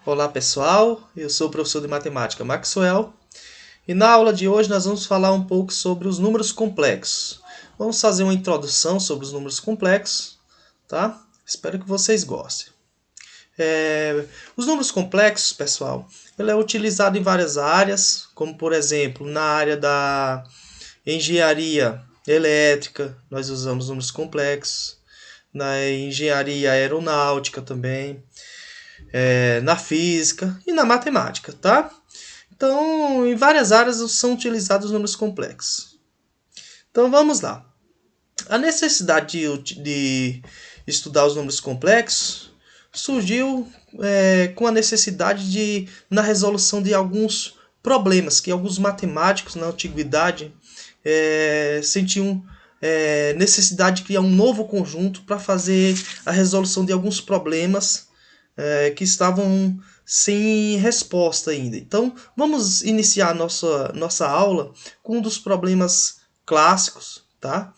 Olá pessoal, eu sou o professor de matemática Maxwell e na aula de hoje nós vamos falar um pouco sobre os números complexos. Vamos fazer uma introdução sobre os números complexos, tá? Espero que vocês gostem. Os números complexos, pessoal, ele é utilizado em várias áreas, como por exemplo na área da engenharia elétrica, nós usamos números complexos, na engenharia aeronáutica também, na física e na matemática, tá? Então, em várias áreas são utilizados números complexos. Então, vamos lá. A necessidade de estudar os números complexos surgiu com a necessidade na resolução de alguns problemas que alguns matemáticos na antiguidade sentiam necessidade de criar um novo conjunto para fazer a resolução de alguns problemas que estavam sem resposta ainda. Então, vamos iniciar a nossa aula com um dos problemas clássicos, tá?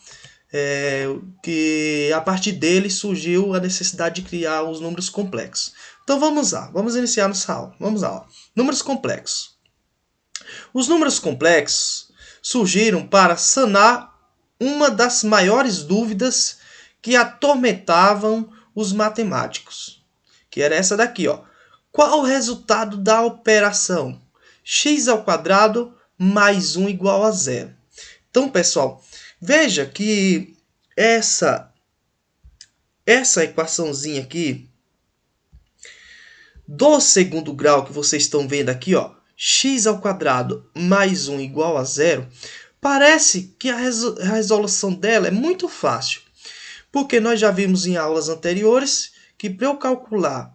Que a partir dele surgiu a necessidade de criar os números complexos. Então, vamos lá. Vamos iniciar nossa aula. Vamos lá. Ó. Números complexos. Os números complexos surgiram para sanar uma das maiores dúvidas que atormentavam os matemáticos, que era essa daqui, ó. Qual o resultado da operação x² mais 1 igual a 0? Então, pessoal, veja que essa equaçãozinha aqui do segundo grau que vocês estão vendo aqui, ó, x² mais 1 igual a 0, parece que a resolução dela é muito fácil, porque nós já vimos em aulas anteriores que para eu calcular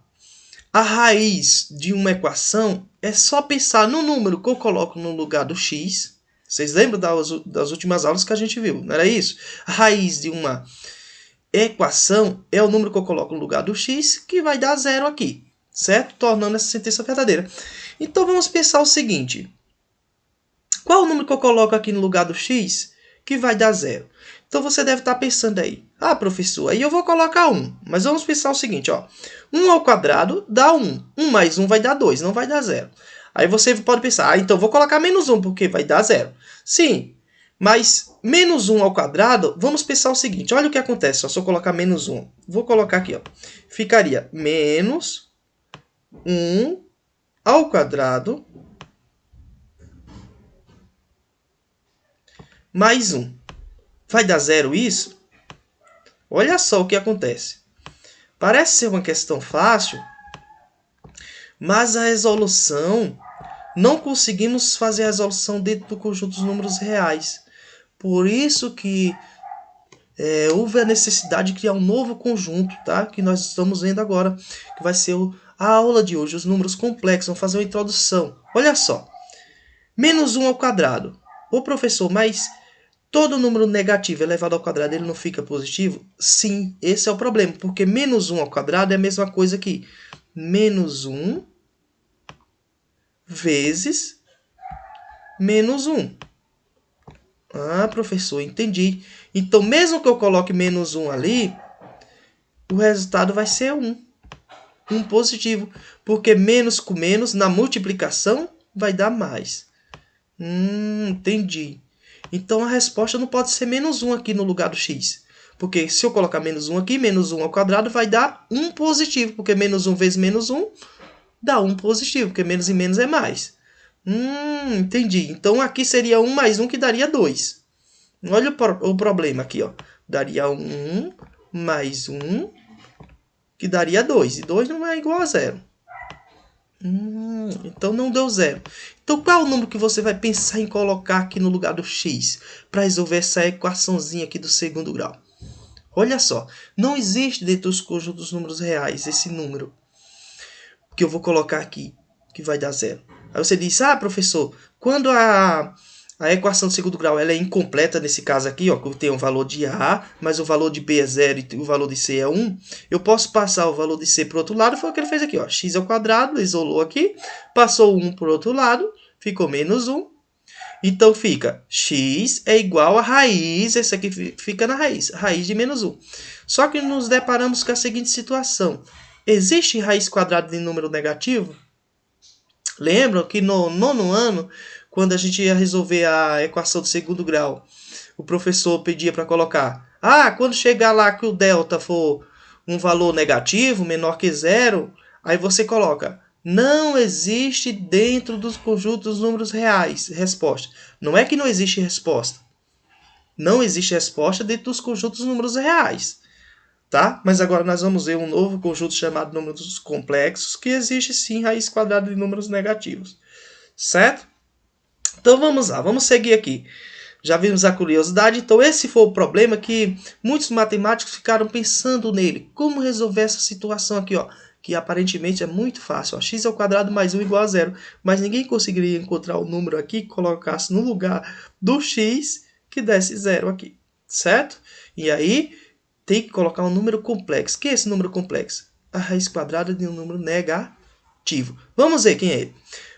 a raiz de uma equação é só pensar no número que eu coloco no lugar do x. Vocês lembram das últimas aulas que a gente viu, não era isso? A raiz de uma equação é o número que eu coloco no lugar do x, que vai dar 0 aqui, certo? Tornando essa sentença verdadeira. Então vamos pensar o seguinte. Qual o número que eu coloco aqui no lugar do x que vai dar 0? Então você deve estar pensando aí. Ah, professor, aí eu vou colocar 1. Mas vamos pensar o seguinte, ó. 1 ao quadrado dá 1. 1 mais 1 vai dar 2, não vai dar 0. Aí você pode pensar, então vou colocar menos 1, porque vai dar 0. Sim, mas menos 1 ao quadrado, vamos pensar o seguinte. Olha o que acontece, ó, se eu colocar menos 1. Vou colocar aqui, ó. Ficaria menos 1 ao quadrado mais 1. Vai dar 0 isso? Olha só o que acontece. Parece ser uma questão fácil, mas a resolução, não conseguimos fazer a resolução dentro do conjunto dos números reais. Por isso que houve a necessidade de criar um novo conjunto, tá? Que nós estamos vendo agora, que vai ser a aula de hoje, os números complexos. Vamos fazer uma introdução. Olha só. Menos 1 ao quadrado. Ô professor, mas todo número negativo elevado ao quadrado ele não fica positivo? Sim, esse é o problema, porque menos 1 ao quadrado é a mesma coisa que menos 1 vezes menos 1. Ah, professor, entendi. Então, mesmo que eu coloque menos 1 ali, o resultado vai ser 1. 1 positivo, porque menos com menos, na multiplicação, vai dar mais. Entendi. Então, a resposta não pode ser menos 1 aqui no lugar do x. Porque se eu colocar menos 1 aqui, menos 1 ao quadrado vai dar 1 positivo. Porque menos 1 vezes menos 1 dá 1 positivo. Porque menos e menos é mais. Entendi. Então, aqui seria 1 mais 1 que daria 2. Olha o problema aqui, ó. Daria 1 mais 1 que daria 2. E 2 não é igual a 0. Então não deu 0. Então qual é o número que você vai pensar em colocar aqui no lugar do x para resolver essa equaçãozinha aqui do segundo grau? Olha só, não existe dentro dos conjuntos dos números reais esse número que eu vou colocar aqui, que vai dar 0. Aí você diz, ah, professor, quando a equação do segundo grau ela é incompleta, nesse caso aqui, ó, que eu tenho o valor de A, mas o valor de B é 0 e o valor de C é 1, eu posso passar o valor de C para o outro lado, foi o que ele fez aqui, ó, x ao quadrado, isolou aqui, passou 1 para o outro lado, ficou menos 1, então fica x é igual a raiz, esse aqui fica na raiz de menos 1. Só que nos deparamos com a seguinte situação, Existe raiz quadrada de número negativo? Lembram que no nono ano, quando a gente ia resolver a equação do segundo grau, o professor pedia para colocar: quando chegar lá que o delta for um valor negativo, menor que zero, aí você coloca: não existe dentro dos conjuntos números reais resposta. Não é que não existe resposta. Não existe resposta dentro dos conjuntos números reais. Tá? Mas agora nós vamos ver um novo conjunto chamado números complexos, que existe sim raiz quadrada de números negativos. Certo? Então vamos lá, vamos seguir aqui. Já vimos a curiosidade, então esse foi o problema que muitos matemáticos ficaram pensando nele. Como resolver essa situação aqui, ó? Que aparentemente é muito fácil. Ó, x ao quadrado mais 1 igual a zero. Mas ninguém conseguiria encontrar o número aqui que colocasse no lugar do x que desse zero aqui. Certo? E aí tem que colocar um número complexo. O que é esse número complexo? A raiz quadrada de um número negativo. Vamos ver quem é ele.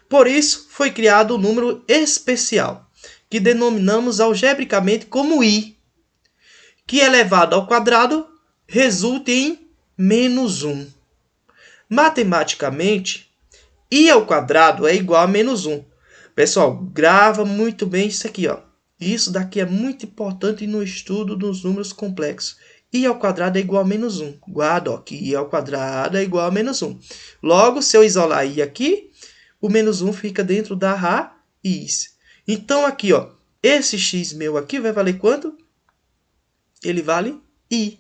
Por isso, foi criado um número especial, que denominamos algebricamente como i, que elevado ao quadrado resulta em menos 1. Matematicamente, i ao quadrado é igual a menos 1. Pessoal, grava muito bem isso aqui, ó. Isso daqui é muito importante no estudo dos números complexos. I ao quadrado é igual a menos 1. Guarda, ó, que i ao quadrado é igual a menos 1. Logo, se eu isolar i aqui, o menos 1 fica dentro da raiz. Então, aqui, ó, esse x meu aqui vai valer quanto? Ele vale i.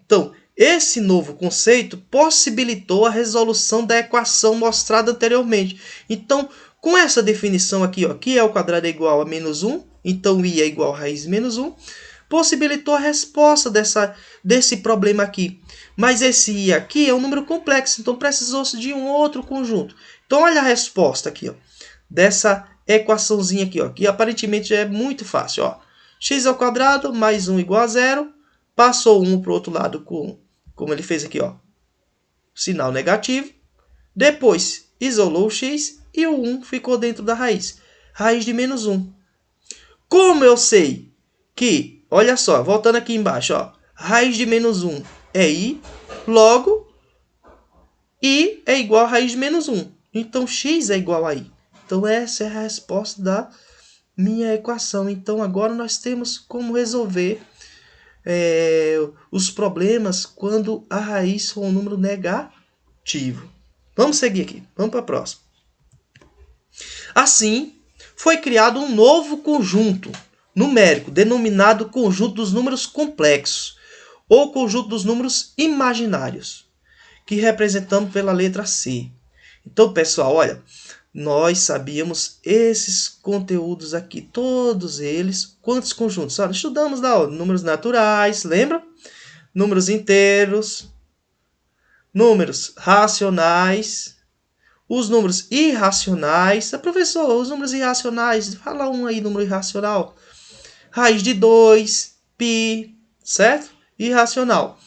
Então, esse novo conceito possibilitou a resolução da equação mostrada anteriormente. Então, com essa definição aqui, ó, que i ao quadrado é igual a menos 1, então i é igual a raiz de menos 1, possibilitou a resposta desse problema aqui. Mas esse i aqui é um número complexo, então precisou-se de um outro conjunto. Então, olha a resposta aqui, ó, dessa equaçãozinha aqui, ó, que aparentemente é muito fácil. Ó. X ao quadrado mais 1 igual a zero. Passou 1 para o outro lado, como ele fez aqui, ó, sinal negativo. Depois, isolou o x e o 1 ficou dentro da raiz. Raiz de menos 1. Como eu sei que, olha só, voltando aqui embaixo, ó, raiz de menos 1 é i, logo, i é igual a raiz de menos 1. Então, x é igual a i. Então, essa é a resposta da minha equação. Então, agora nós temos como resolver os problemas quando a raiz for um número negativo. Vamos seguir aqui. Vamos para a próxima. Assim, foi criado um novo conjunto numérico, denominado conjunto dos números complexos, ou conjunto dos números imaginários, que representamos pela letra C. Então, pessoal, olha, nós sabíamos esses conteúdos aqui, todos eles. Quantos conjuntos? Olha, estudamos lá, ó, números naturais, lembra? Números inteiros, números racionais, os números irracionais. Professor, os números irracionais, fala um aí, número irracional. Raiz de 2, π, certo? Irracional.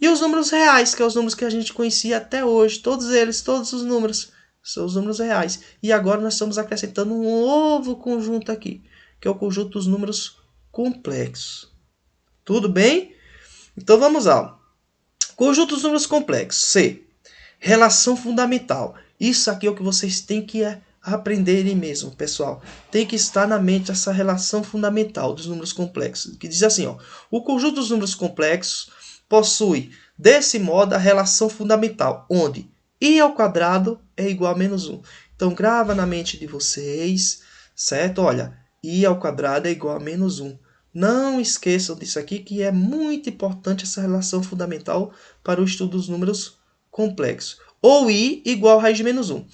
E os números reais, que são os números que a gente conhecia até hoje, todos eles, todos os números, são os números reais. E agora nós estamos acrescentando um novo conjunto aqui, que é o conjunto dos números complexos. Tudo bem? Então vamos lá. Conjunto dos números complexos. C. Relação fundamental. Isso aqui é o que vocês têm que aprenderem mesmo, pessoal. Tem que estar na mente essa relação fundamental dos números complexos. Que diz assim, ó, o conjunto dos números complexos possui, desse modo, a relação fundamental, onde i ao quadrado é igual a menos 1. Então, grava na mente de vocês, certo? Olha, i ao quadrado é igual a menos 1. Não esqueçam disso aqui, que é muito importante essa relação fundamental para o estudo dos números complexos. Ou i igual a raiz de menos 1.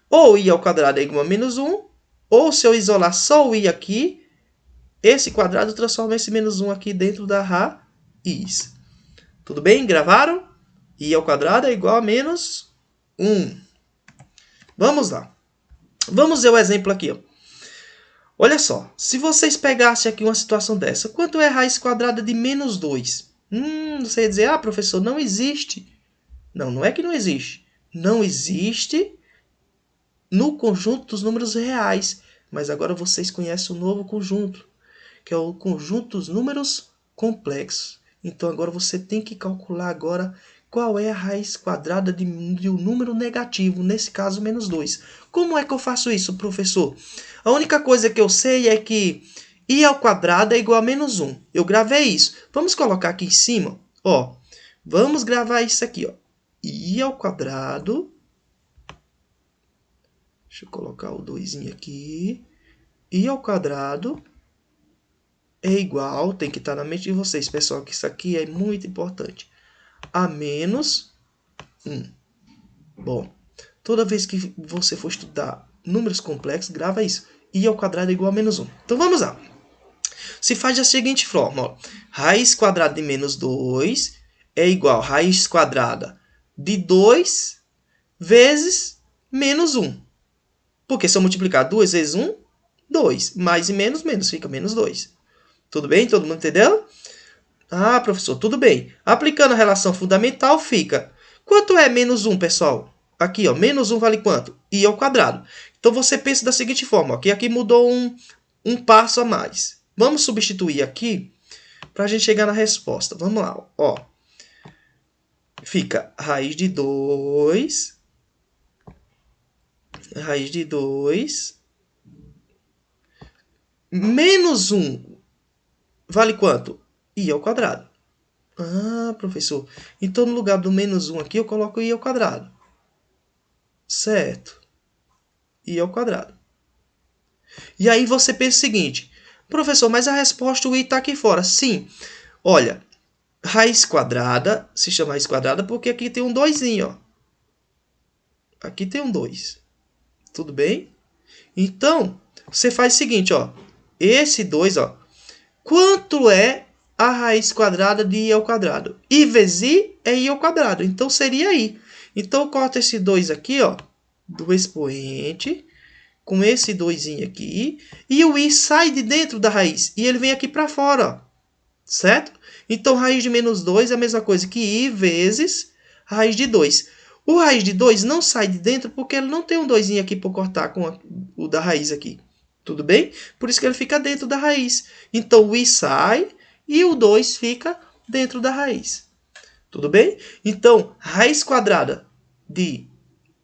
Ou i ao quadrado é igual a menos 1, ou se eu isolar só o i aqui, esse quadrado transforma esse menos 1 aqui dentro da raiz. Tudo bem? Gravaram? I ao quadrado é igual a menos 1. Vamos lá. Vamos ver o exemplo aqui, ó. Olha só, se vocês pegassem aqui uma situação dessa, quanto é a raiz quadrada de menos 2? Você ia dizer, professor, não existe. Não, não é que não existe. Não existe no conjunto dos números reais. Mas agora vocês conhecem um novo conjunto, que é o conjunto dos números complexos. Então agora você tem que calcular agora qual é a raiz quadrada de um número negativo, nesse caso, menos 2. Como é que eu faço isso, professor? A única coisa que eu sei é que i ao quadrado é igual a menos 1. Eu gravei isso. Vamos colocar aqui em cima, ó. Vamos gravar isso aqui, ó. I ao quadrado. Deixa eu colocar o 2 aqui. I ao quadrado é igual, tem que estar na mente de vocês, pessoal, que isso aqui é muito importante, a menos 1. Bom, toda vez que você for estudar números complexos, grava isso. I ao quadrado é igual a menos 1. Então vamos lá. Se faz da seguinte forma, ó. Raiz quadrada de menos 2 é igual a raiz quadrada de 2 vezes menos 1. Porque se eu multiplicar 2 vezes 1, 2. Mais e menos, menos. Fica menos 2. Tudo bem? Todo mundo entendeu? Ah, professor, tudo bem. Aplicando a relação fundamental, fica... Quanto é menos 1, pessoal? Aqui, ó, menos 1 vale quanto? I ao quadrado. Então, você pensa da seguinte forma, ó, que aqui mudou um passo a mais. Vamos substituir aqui para a gente chegar na resposta. Vamos lá, ó. Fica raiz de 2... Raiz de 2... Menos 1 vale quanto? I ao quadrado. Ah, professor. Então, no lugar do menos 1 aqui, eu coloco i ao quadrado. Certo. I ao quadrado. E aí você pensa o seguinte. Professor, mas a resposta, o i está aqui fora. Sim. Olha, raiz quadrada, se chama raiz quadrada porque aqui tem um 2, ó. Aqui tem um 2. Tudo bem? Então, você faz o seguinte, ó. Esse 2, ó. Quanto é a raiz quadrada de i ao quadrado? I vezes i é i ao quadrado. Então, seria i. Então, eu corto esse 2 aqui, ó, do expoente, com esse 2 aqui, e o i sai de dentro da raiz, e ele vem aqui para fora, ó, certo? Então, raiz de menos 2 é a mesma coisa que i vezes raiz de 2. O raiz de 2 não sai de dentro porque ele não tem um 2 aqui para cortar com o da raiz aqui. Tudo bem? Por isso que ele fica dentro da raiz. Então, o i sai e o 2 fica dentro da raiz. Tudo bem? Então, raiz quadrada de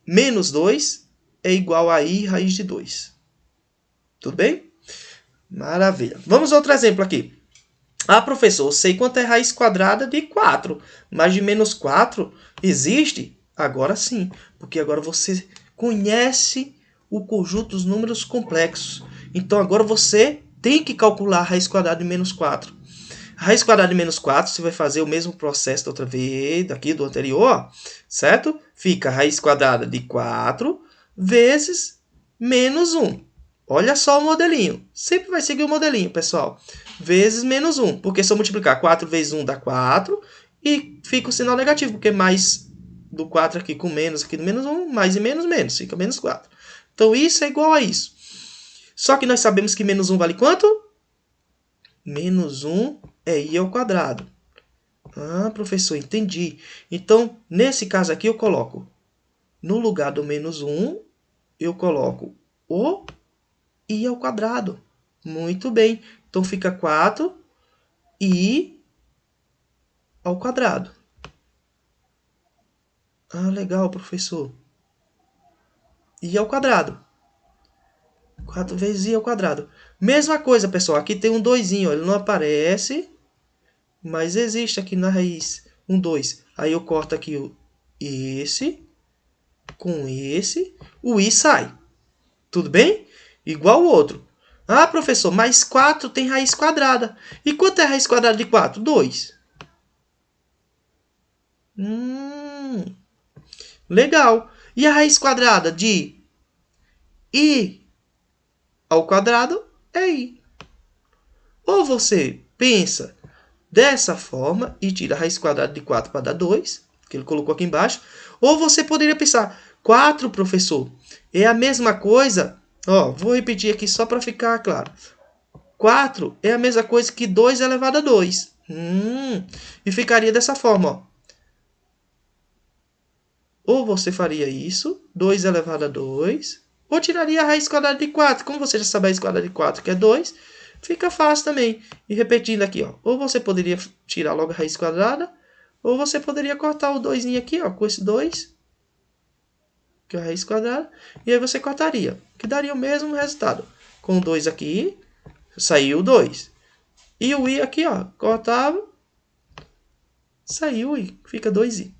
menos 2 é igual a i raiz de 2. Tudo bem? Maravilha. Vamos a outro exemplo aqui. Ah, professor, eu sei quanto é raiz quadrada de 4, mas de menos 4 existe? Agora sim, porque agora você conhece o conjunto dos números complexos. Então, agora você tem que calcular a raiz quadrada de menos 4. A raiz quadrada de menos 4, você vai fazer o mesmo processo da outra vez, daqui do anterior, certo? Fica a raiz quadrada de 4 vezes menos 1. Olha só o modelinho. Sempre vai seguir o modelinho, pessoal. Vezes menos 1. Porque se eu multiplicar 4 vezes 1 dá 4. E fica o sinal negativo, porque mais do 4 aqui com menos aqui do menos 1, mais e menos, menos. Fica menos 4. Então, isso é igual a isso. Só que nós sabemos que menos 1 vale quanto? Menos 1 é i ao quadrado. Ah, professor, entendi. Então, nesse caso aqui, eu coloco, no lugar do menos 1, eu coloco o i ao quadrado. Muito bem. Então, fica 4 i ao quadrado. Ah, legal, professor. I ao quadrado. 4 vezes i ao quadrado. Mesma coisa, pessoal. Aqui tem um 2, ele não aparece, mas existe aqui na raiz um 2. Aí eu corto aqui esse com esse. O i sai. Tudo bem? Igual o outro. Ah, professor, mas 4 tem raiz quadrada. E quanto é a raiz quadrada de 4? 2. Legal. E a raiz quadrada de i ao quadrado é i. Ou você pensa dessa forma e tira a raiz quadrada de 4 para dar 2, que ele colocou aqui embaixo. Ou você poderia pensar, 4, professor, é a mesma coisa. Ó, vou repetir aqui só para ficar claro. 4 é a mesma coisa que 2 elevado a 2. E ficaria dessa forma, ó. Ou você faria isso, 2 elevado a 2, ou tiraria a raiz quadrada de 4. Como você já sabe a raiz quadrada de 4, que é 2, fica fácil também. E repetindo aqui, ó, ou você poderia tirar logo a raiz quadrada, Ou você poderia cortar o 2 aqui, ó, com esse 2, que é a raiz quadrada, e aí você cortaria, que daria o mesmo resultado. Com o 2 aqui, saiu o 2. E o i aqui, ó, cortava, saiu o i, fica 2i.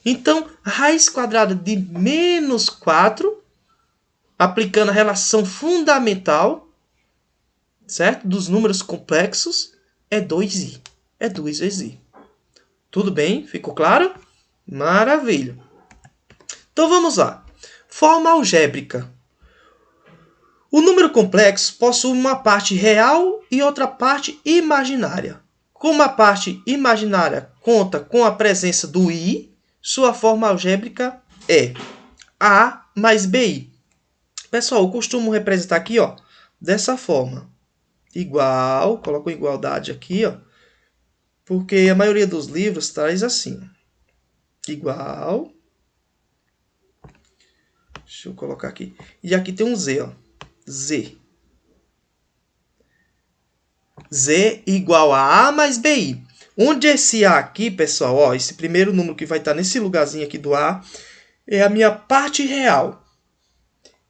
Então, raiz quadrada de menos 4, aplicando a relação fundamental, certo? Dos números complexos, é 2i. É 2 vezes i. Tudo bem? Ficou claro? Maravilha. Então vamos lá. Forma algébrica. O número complexo possui uma parte real e outra parte imaginária. Como a parte imaginária conta com a presença do i, sua forma algébrica é a mais bi. Pessoal, eu costumo representar aqui, ó, dessa forma. Igual, coloco igualdade aqui, ó, porque a maioria dos livros traz assim. Igual. Deixa eu colocar aqui. E aqui tem um z, ó. Z. Z igual a mais bi. Onde esse A aqui, pessoal, ó, esse primeiro número que vai estar nesse lugarzinho aqui do A, é a minha parte real.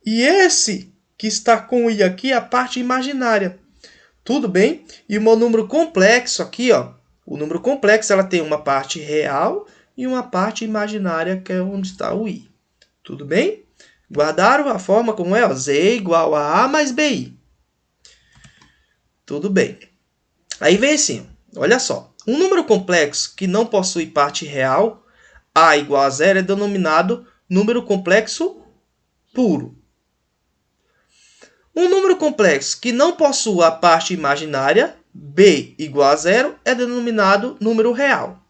E esse que está com o I aqui é a parte imaginária. Tudo bem? E o meu número complexo aqui, ó, o número complexo ela tem uma parte real e uma parte imaginária, que é onde está o I. Tudo bem? Guardaram a forma como é? Ó, Z igual a mais BI. Tudo bem. Aí vem assim, olha só. Um número complexo que não possui parte real, A igual a zero, é denominado número complexo puro. Um número complexo que não possua a parte imaginária, B igual a zero, é denominado número real.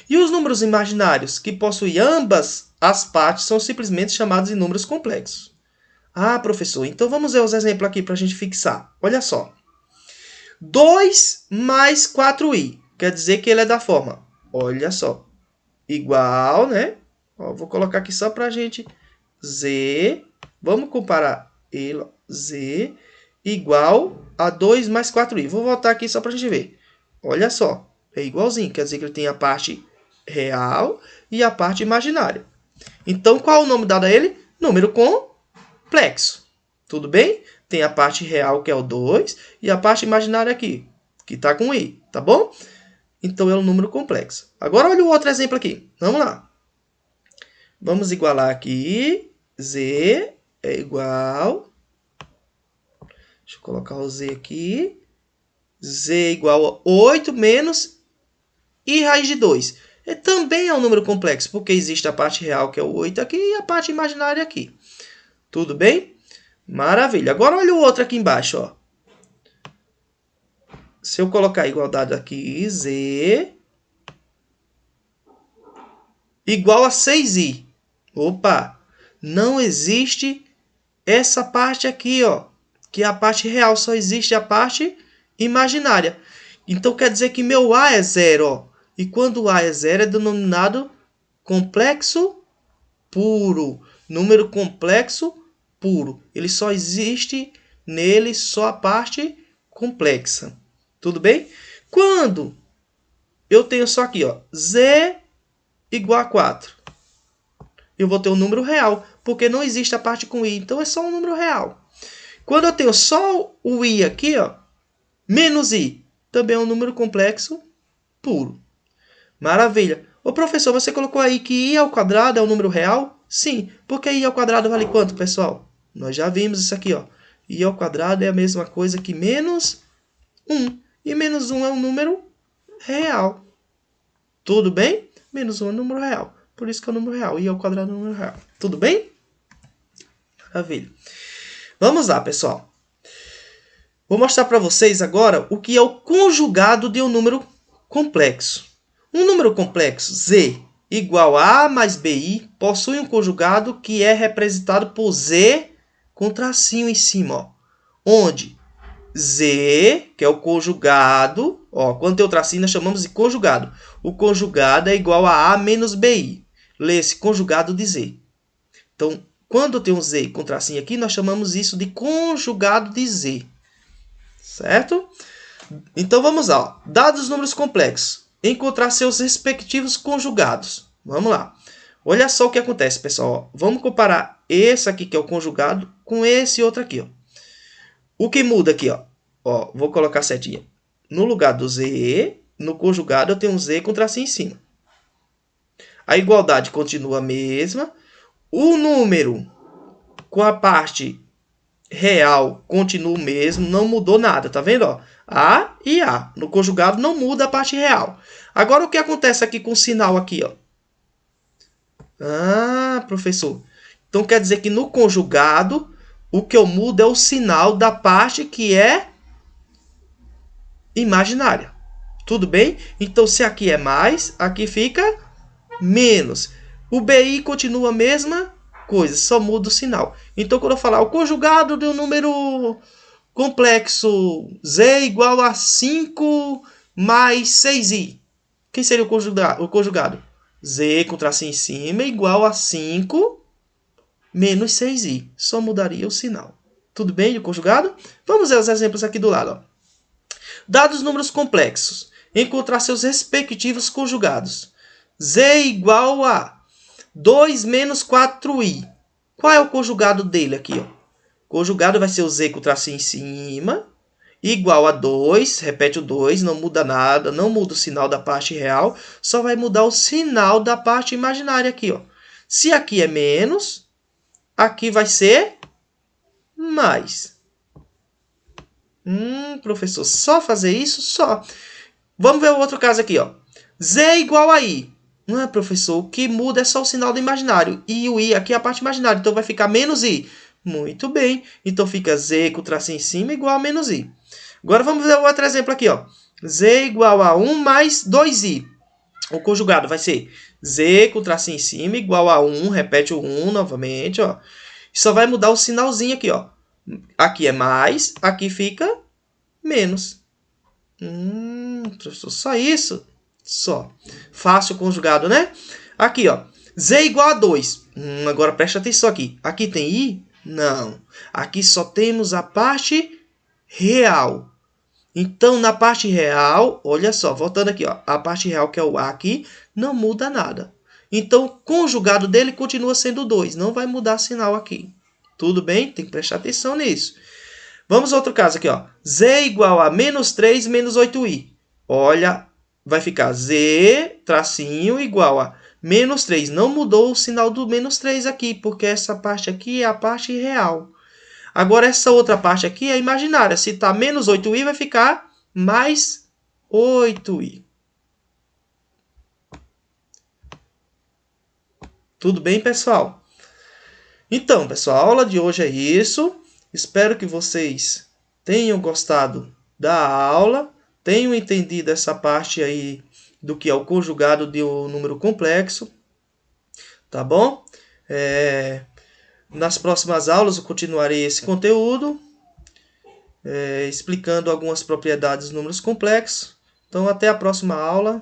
E os números imaginários que possuem ambas as partes são simplesmente chamados de números complexos. Ah, professor, então vamos ver os exemplos aqui para a gente fixar. Olha só. 2 mais 4i. Quer dizer que ele é da forma, olha só, igual, né? Ó, vou colocar aqui só para a gente. Z, vamos comparar ele, Z, igual a 2 mais 4i. Vou voltar aqui só para a gente ver. Olha só, é igualzinho. Quer dizer que ele tem a parte real e a parte imaginária. Então, qual é o nome dado a ele? Número complexo. Tudo bem? Tem a parte real, que é o 2, e a parte imaginária aqui, que está com i, tá bom? Então, é um número complexo. Agora, olha o outro exemplo aqui. Vamos lá. Vamos igualar aqui. Z é igual... Deixa eu colocar o Z aqui. Z igual a 8 menos i raiz de 2. E também é um número complexo, porque existe a parte real, que é o 8 aqui, e a parte imaginária aqui. Tudo bem? Maravilha. Agora, olha o outro aqui embaixo, ó. Se eu colocar a igualdade aqui, Z igual a 6i. Opa! Não existe essa parte aqui, ó, que é a parte real. Só existe a parte imaginária. Então, quer dizer que meu A é zero, ó. E quando o A é zero, é denominado complexo puro. Número complexo puro. Ele só existe nele só a parte complexa. Tudo bem? Quando eu tenho só aqui, ó, Z igual a 4, eu vou ter um número real, porque não existe a parte com i, então é só um número real. Quando eu tenho só o i aqui, ó, menos i, também é um número complexo puro. Maravilha. Ô professor, você colocou aí que i ao quadrado é um número real? Sim, porque i ao quadrado vale quanto, pessoal? Nós já vimos isso aqui, ó. I ao quadrado é a mesma coisa que menos 1. E menos 1 é um número real. Tudo bem? Menos 1 é um número real. Por isso que é um número real. I ao quadrado é um número real. Tudo bem? Maravilha. Vamos lá, pessoal. Vou mostrar para vocês agora o que é o conjugado de um número complexo. Um número complexo, Z, igual a mais BI, possui um conjugado que é representado por Z com tracinho em cima, ó, onde Z, que é o conjugado, ó, quando tem o tracinho, nós chamamos de conjugado. O conjugado é igual a menos BI. Lê-se conjugado de Z. Então, quando tem um Z com tracinho aqui, nós chamamos isso de conjugado de Z. Certo? Então, vamos lá. Ó. Dados os números complexos. encontrar seus respectivos conjugados. Vamos lá. Olha só o que acontece, pessoal. Vamos comparar esse aqui, que é o conjugado, com esse outro aqui. Ó. O que muda aqui, ó, vou colocar setinha. No lugar do Z, no conjugado, eu tenho um Z com tracinho em cima. A igualdade continua a mesma. O número com a parte real continua o mesmo, não mudou nada, tá vendo? Ó? A e A. No conjugado não muda a parte real. Agora o que acontece aqui com o sinal aqui, ó? Ah, professor. Então quer dizer que no conjugado o que eu mudo é o sinal da parte que é imaginária. Tudo bem? Então se aqui é mais, aqui fica menos. O BI continua a mesma coisa, só muda o sinal. Então quando eu falar o conjugado de um número complexo Z igual a 5 mais 6i. Quem seria o conjugado? Z com tracinho em cima igual a 5 menos 6i. Só mudaria o sinal. Tudo bem o conjugado? Vamos ver os exemplos aqui do lado. Ó. Dados os números complexos, encontrar seus respectivos conjugados. Z igual a 2 menos 4i. Qual é o conjugado dele aqui? Ó? Conjugado vai ser o Z com o tracinho em cima, igual a 2, repete o 2, não muda nada, não muda o sinal da parte real, só vai mudar o sinal da parte imaginária aqui. Ó. Se aqui é menos, aqui vai ser mais. Professor, só fazer isso? Só. Vamos ver o outro caso aqui. Ó. Z igual a I. Não é, professor? O que muda é só o sinal do imaginário. E o I aqui é a parte imaginária. Então vai ficar menos I. Muito bem. Então fica Z com o tracinho em cima igual a menos I. Agora vamos ver o outro exemplo aqui. Ó. Z igual a 1 mais 2I. O conjugado vai ser Z com o tracinho em cima igual a 1. Repete o 1 novamente. Ó. Só vai mudar o sinalzinho aqui. Ó. Aqui é mais. Aqui fica menos. Professor, só isso? Só. Fácil conjugado, né? Aqui, ó. Z igual a 2. Agora presta atenção aqui. Aqui tem I? Não. Aqui só temos a parte real. Então, na parte real, olha só, voltando aqui, ó. A parte real, que é o A aqui, não muda nada. Então, o conjugado dele continua sendo 2. Não vai mudar sinal aqui. Tudo bem? Tem que prestar atenção nisso. Vamos a outro caso aqui, ó. Z igual a menos 3 menos 8i. Olha, vai ficar Z, tracinho, igual a menos 3. Não mudou o sinal do menos 3 aqui, porque essa parte aqui é a parte real. Agora, essa outra parte aqui é imaginária. Se está menos 8i, vai ficar mais 8i. Tudo bem, pessoal? Então, pessoal, a aula de hoje é isso. Espero que vocês tenham gostado da aula, tenham entendido essa parte aí do que é o conjugado de um número complexo, tá bom? Nas próximas aulas eu continuarei esse conteúdo, explicando algumas propriedades dos números complexos. Então, até a próxima aula.